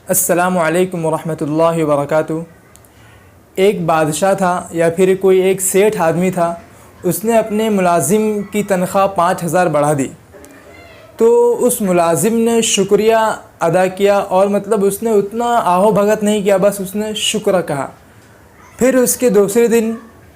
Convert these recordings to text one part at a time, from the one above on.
السلام علیکم ورحمۃ اللہ وبرکاتہ۔ ایک بادشاہ تھا یا پھر کوئی ایک سیٹھ آدمی تھا، اس نے اپنے ملازم کی تنخواہ 5,000 بڑھا دی۔ تو اس ملازم نے شکریہ ادا کیا اور اس نے اتنا آہو بھگت نہیں کیا، بس اس نے شکر کہا۔ پھر اس کے دوسرے دن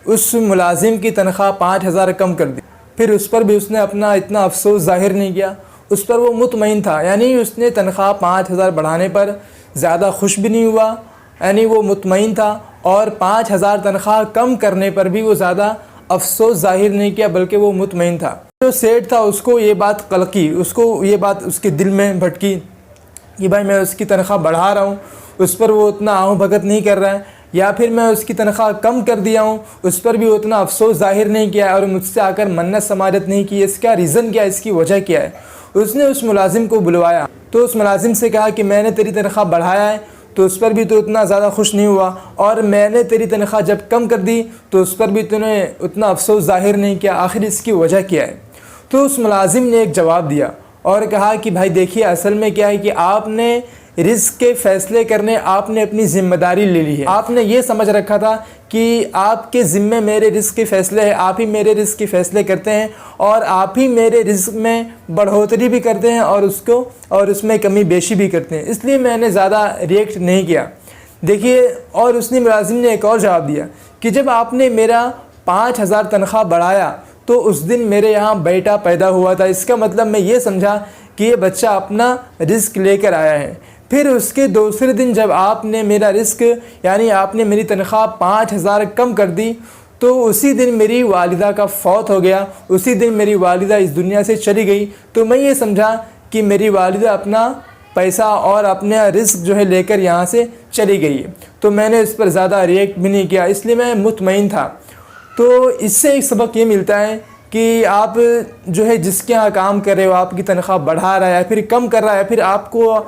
اس ملازم کی تنخواہ 5,000 کم کر دی۔ پھر اس پر بھی اس نے اپنا اتنا افسوس ظاہر نہیں کیا، اس پر وہ مطمئن تھا، یعنی اس نے تنخواہ 5,000 بڑھانے پر زیادہ خوش بھی نہیں ہوا، یعنی وہ مطمئن تھا، اور 5,000 تنخواہ کم کرنے پر بھی وہ زیادہ افسوس ظاہر نہیں کیا، بلکہ وہ مطمئن تھا۔ جو سیٹھ تھا اس کو یہ بات قلقی، اس کو یہ بات اس کے دل میں بھٹکی کہ بھائی میں اس کی تنخواہ بڑھا رہا ہوں، اس پر وہ اتنا آہو بھگت نہیں کر رہا ہے، یا پھر میں اس کی تنخواہ کم کر دیا ہوں، اس پر بھی اتنا افسوس ظاہر نہیں کیا اور مجھ سے آ کر منت سماجت نہیں کی۔ اس کا ریزن کیا ہے، اس کی وجہ کیا ہے؟ اس نے اس ملازم کو بلوایا تو اس ملازم سے کہا کہ میں نے تیری تنخواہ بڑھایا ہے تو اس پر بھی تو اتنا زیادہ خوش نہیں ہوا، اور میں نے تیری تنخواہ جب کم کر دی تو اس پر بھی تو نے اتنا افسوس ظاہر نہیں کیا، آخر اس کی وجہ کیا ہے؟ تو اس ملازم نے ایک جواب دیا اور کہا کہ بھائی دیکھیے، اصل میں کیا ہے کہ آپ نے رزق کے فیصلے کرنے آپ نے اپنی ذمہ داری لے لی ہے۔ آپ نے یہ سمجھ رکھا تھا کہ آپ کے ذمے میرے رزق کے فیصلے ہیں، آپ ہی میرے رزق کے فیصلے کرتے ہیں، اور آپ ہی میرے رزق میں بڑھوتری بھی کرتے ہیں اور اس میں کمی بیشی بھی کرتے ہیں، اس لیے میں نے زیادہ ریئیکٹ نہیں کیا۔ دیکھیے، اور اس نے ملازم نے ایک اور جواب دیا کہ جب آپ نے میرا 5,000 تنخواہ بڑھایا تو اس دن میرے یہاں بیٹا پیدا ہوا تھا، اس کا مطلب میں یہ سمجھا کہ یہ بچہ اپنا رزق لے کر آیا ہے۔ پھر اس کے دوسرے دن جب آپ نے میرا رزق، یعنی آپ نے میری تنخواہ 5,000 کم کر دی، تو اسی دن میری والدہ کا فوت ہو گیا، اسی دن میری والدہ اس دنیا سے چلی گئی۔ تو میں یہ سمجھا کہ میری والدہ اپنا پیسہ اور اپنا رزق جو ہے لے کر یہاں سے چلی گئی ہے، تو میں نے اس پر زیادہ ریئیکٹ بھی نہیں کیا، اس لیے میں مطمئن تھا۔ تو اس سے ایک سبق یہ ملتا ہے کہ آپ جو ہے جس کے ہاں کام کر رہے ہو، آپ کی تنخواہ بڑھا رہا ہے یا پھر کم کر رہا ہے، یا پھر آپ کو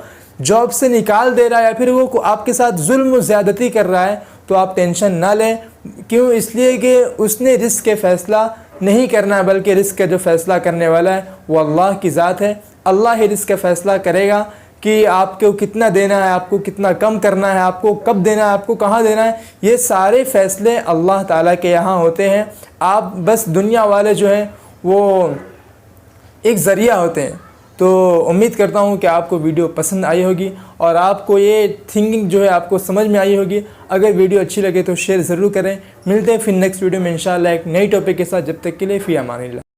جاب سے نکال دے رہا ہے، یا پھر وہ آپ کے ساتھ ظلم و زیادتی کر رہا ہے، تو آپ ٹینشن نہ لیں۔ کیوں؟ اس لیے کہ اس نے رزق کے فیصلہ نہیں کرنا ہے، بلکہ رزق کا جو فیصلہ کرنے والا ہے وہ اللہ کی ذات ہے۔ اللہ ہی رزق کا فیصلہ کرے گا کہ آپ کو کتنا دینا ہے، آپ کو کتنا کم کرنا ہے، آپ کو کب دینا ہے، آپ کو کہاں دینا ہے، یہ سارے فیصلے اللہ تعالیٰ کے یہاں ہوتے ہیں۔ آپ بس دنیا والے جو ہیں وہ ایک ذریعہ ہوتے ہیں۔ تو امید کرتا ہوں کہ آپ کو ویڈیو پسند آئی ہوگی اور آپ کو یہ تھنکنگ جو ہے آپ کو سمجھ میں آئی ہوگی۔ اگر ویڈیو اچھی لگے تو شیئر ضرور کریں۔ ملتے ہیں پھر نیکسٹ ویڈیو میں انشاءاللہ ایک نئی ٹاپک کے ساتھ، جب تک کے لیے فی امان اللہ۔